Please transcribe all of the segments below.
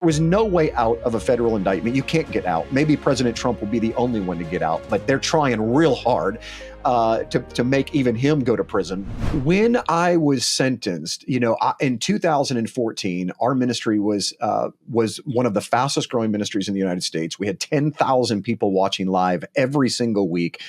There was no way out of a federal indictment. You can't get out. Maybe President Trump will be the only one to get out, but they're trying real hard to make even him go to prison. When I was sentenced, in 2014, our ministry was one of the fastest growing ministries in the United States. We had 10,000 people watching live every single week.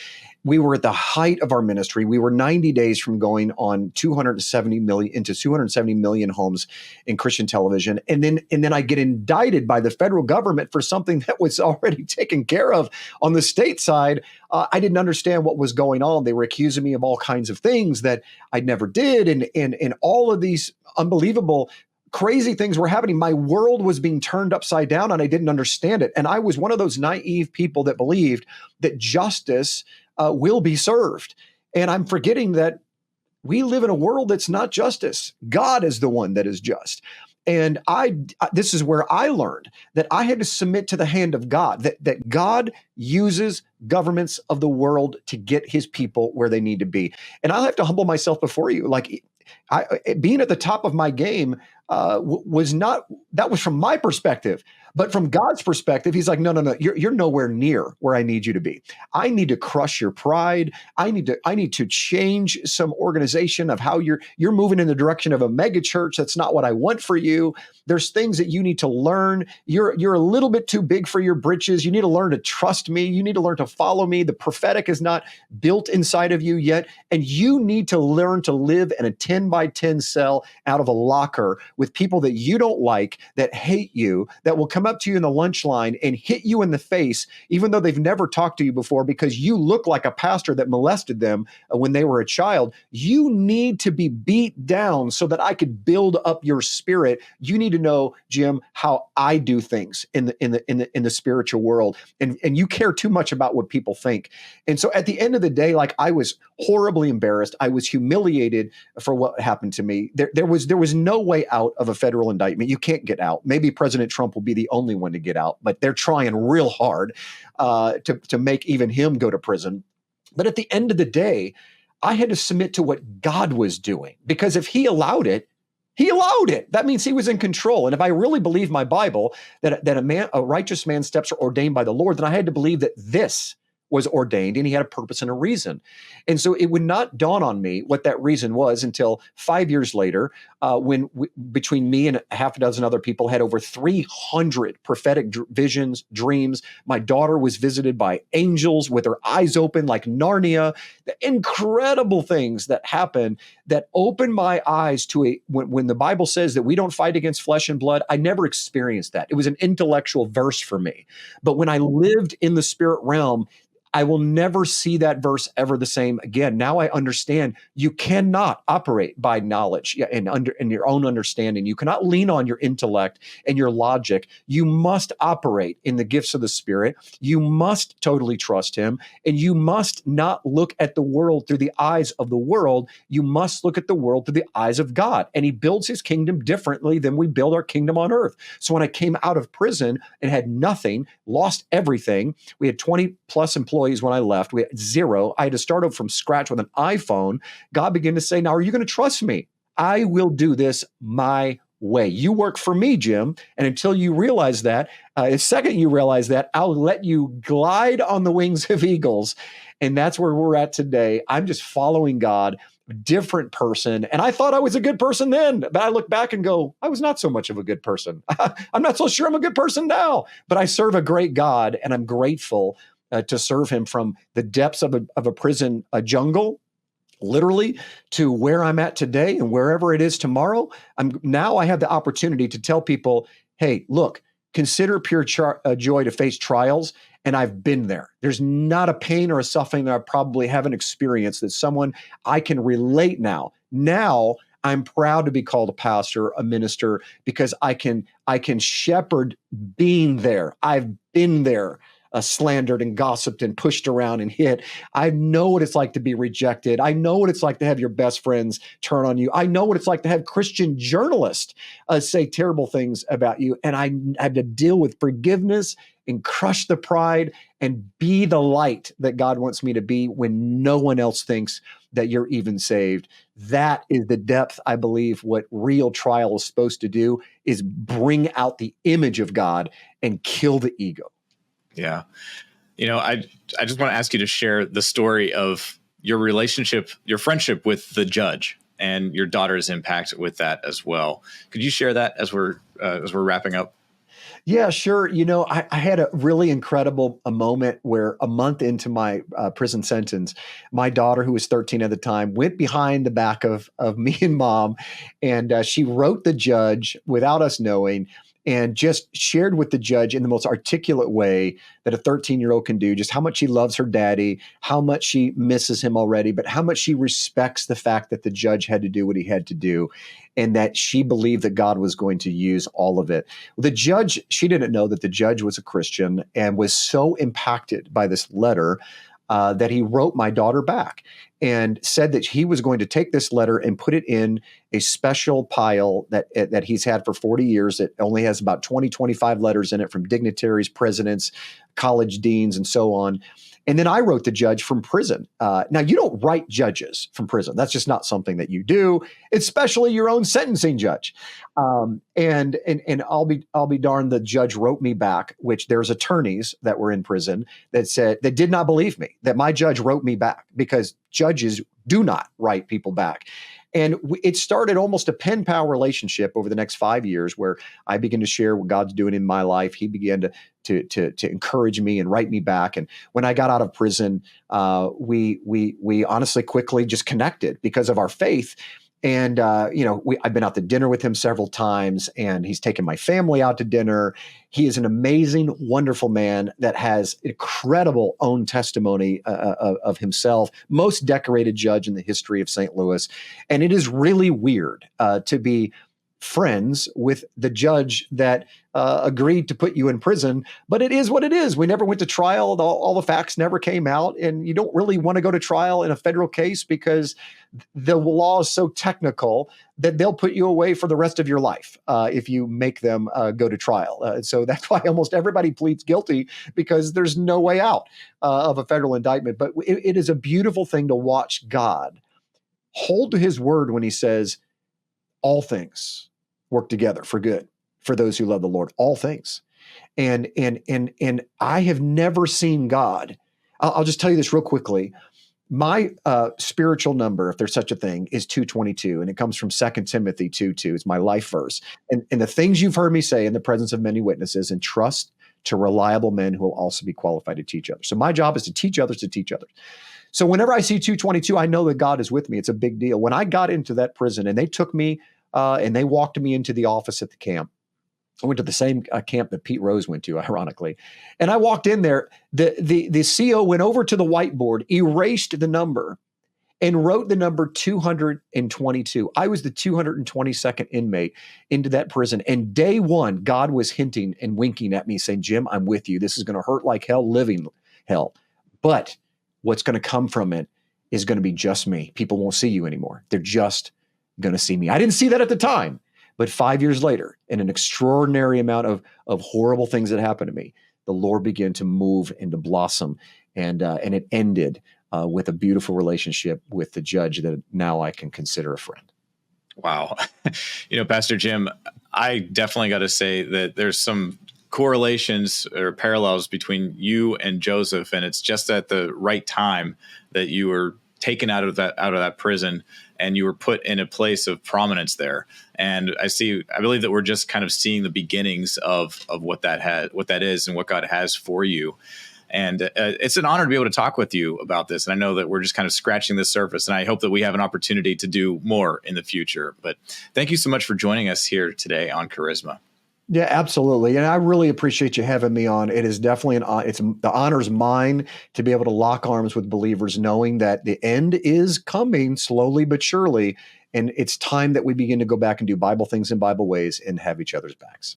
We were at the height of our ministry. We were 90 days from going on 270 million homes in Christian television. And then I get indicted by the federal government for something that was already taken care of on the state side. I didn't understand what was going on. They were accusing me of all kinds of things that I never did. And all of these unbelievable crazy things were happening. My world was being turned upside down and I didn't understand it. And I was one of those naive people that believed that justice will be served. And I'm forgetting that we live in a world that's not justice. God is the one that is just. And this is where I learned that I had to submit to the hand of God, that God uses governments of the world to get his people where they need to be. And I'll have to humble myself before you. Like, being at the top of my game was from my perspective. But from God's perspective, he's like, no, you're nowhere near where I need you to be. I need to crush your pride. I need to change some organization of how you're moving in the direction of a mega church. That's not what I want for you. There's things that you need to learn. You're a little bit too big for your britches. You need to learn to trust me. You need to learn to follow me. The prophetic is not built inside of you yet. And you need to learn to live in a 10 by 10 cell out of a locker with people that you don't like, that hate you, that will come up to you in the lunch line and hit you in the face, even though they've never talked to you before, because you look like a pastor that molested them when they were a child. You need to be beat down so that I could build up your spirit. You need to know, Jim, how I do things in the spiritual world, and you care too much about what people think. And so at the end of the day, like, I was horribly embarrassed. I was humiliated for what happened to me. There was no way out of a federal indictment. You can't get out. Maybe President Trump will be the only one to get out, but they're trying real hard to make even him go to prison. But at the end of the day, I had to submit to what God was doing, because if he allowed it, he allowed it. That means he was in control. And if I really believe my Bible, that a righteous man's steps are ordained by the Lord, then I had to believe that this was ordained and he had a purpose and a reason. And so it would not dawn on me what that reason was until 5 years later, when between me and a half a dozen other people had over 300 prophetic visions, dreams. My daughter was visited by angels with her eyes open like Narnia. The incredible things that happened that opened my eyes to when the Bible says that we don't fight against flesh and blood. I never experienced that. It was an intellectual verse for me. But when I lived in the spirit realm, I will never see that verse ever the same again. Now I understand you cannot operate by knowledge and your own understanding. You cannot lean on your intellect and your logic. You must operate in the gifts of the Spirit. You must totally trust him, and you must not look at the world through the eyes of the world. You must look at the world through the eyes of God. And he builds his kingdom differently than we build our kingdom on earth. So when I came out of prison and had nothing, lost everything, we had 20 plus employees when I left. We had zero. I had to start over from scratch with an iPhone. God began to say, now, are you going to trust me? I will do this my way. You work for me, Jim. And until you realize that, the second you realize that, I'll let you glide on the wings of eagles. And that's where we're at today. I'm just following God, different person. And I thought I was a good person then, but I look back and go, I was not so much of a good person. I'm not so sure I'm a good person now, but I serve a great God, and I'm grateful to serve him from the depths of a prison, a jungle, literally, to where I'm at today and wherever it is tomorrow. Now I have the opportunity to tell people, hey, look, consider pure joy to face trials. And I've been there. There's not a pain or a suffering that I probably haven't experienced that someone I can relate now. Now I'm proud to be called a pastor, a minister, because I can shepherd being there. I've been there. Slandered and gossiped and pushed around and hit. I know what it's like to be rejected. I know what it's like to have your best friends turn on you. I know what it's like to have Christian journalists say terrible things about you. And I had to deal with forgiveness and crush the pride and be the light that God wants me to be when no one else thinks that you're even saved. That is the depth, I believe, what real trial is supposed to do, is bring out the image of God and kill the ego. Yeah. I just want to ask you to share the story of your relationship, your friendship with the judge, and your daughter's impact with that as well. Could you share that as we're wrapping up? Yeah, sure. I had a really incredible moment where a month into my prison sentence, my daughter, who was 13 at the time, went behind the back of me and mom, and she wrote the judge without us knowing, and just shared with the judge in the most articulate way that a 13-year-old can do, just how much she loves her daddy, how much she misses him already, but how much she respects the fact that the judge had to do what he had to do, and that she believed that God was going to use all of it. The judge, she didn't know that the judge was a Christian and was so impacted by this letter that he wrote my daughter back and said that he was going to take this letter and put it in a special pile that he's had for 40 years. It only has about 25 letters in it from dignitaries, presidents, college deans, and so on. And then I wrote the judge from prison. Now, you don't write judges from prison. That's just not something that you do, especially your own sentencing judge. And I'll be darned, the judge wrote me back, which there's attorneys that were in prison that did not believe me, that my judge wrote me back, because judges do not write people back. And it started almost a pen pal relationship over the next 5 years, where I began to share what God's doing in my life. He began to encourage me and write me back. And when I got out of prison, we honestly quickly just connected because of our faith. And I've been out to dinner with him several times, and he's taken my family out to dinner. He is an amazing, wonderful man that has incredible own testimony of himself. Most decorated judge in the history of St. Louis, and it is really weird to be friends with the judge that agreed to put you in prison. But it is what it is. We never went to trial. All the facts never came out. And you don't really want to go to trial in a federal case because the law is so technical that they'll put you away for the rest of your life if you make them go to trial. So that's why almost everybody pleads guilty, because there's no way out of a federal indictment. But it is a beautiful thing to watch God hold to his word when he says, all things work together for good for those who love the Lord, all things. And I have never seen God. I'll just tell you this real quickly. My spiritual number, if there's such a thing, is 222, and it comes from 2 Timothy 2:2. It's my life verse. And the things you've heard me say in the presence of many witnesses, and trust to reliable men who will also be qualified to teach others. So my job is to teach others to teach others. So whenever I see 222, I know that God is with me. It's a big deal. When I got into that prison and they took me and they walked me into the office at the camp, I went to the same camp that Pete Rose went to, ironically. And I walked in there, the CO went over to the whiteboard, erased the number, and wrote the number 222. I was the 222nd inmate into that prison. And day one, God was hinting and winking at me, saying, Jim, I'm with you. This is going to hurt like hell, living hell. But what's going to come from it is going to be just me. People won't see you anymore. They're just going to see me. I didn't see that at the time. But 5 years later, in an extraordinary amount of horrible things that happened to me, the Lord began to move and to blossom. And it ended with a beautiful relationship with the judge that now I can consider a friend. Wow. Pastor Jim, I definitely got to say that there's some correlations or parallels between you and Joseph, and it's just at the right time that you were taken out of that prison and you were put in a place of prominence there. And I believe that we're just kind of seeing the beginnings of what that is and what God has for you. And it's an honor to be able to talk with you about this. And I know that we're just kind of scratching the surface, and I hope that we have an opportunity to do more in the future. But thank you so much for joining us here today on Charisma. Yeah, absolutely. And I really appreciate you having me on. It is definitely the honor's mine to be able to lock arms with believers, knowing that the end is coming slowly but surely. And it's time that we begin to go back and do Bible things in Bible ways and have each other's backs.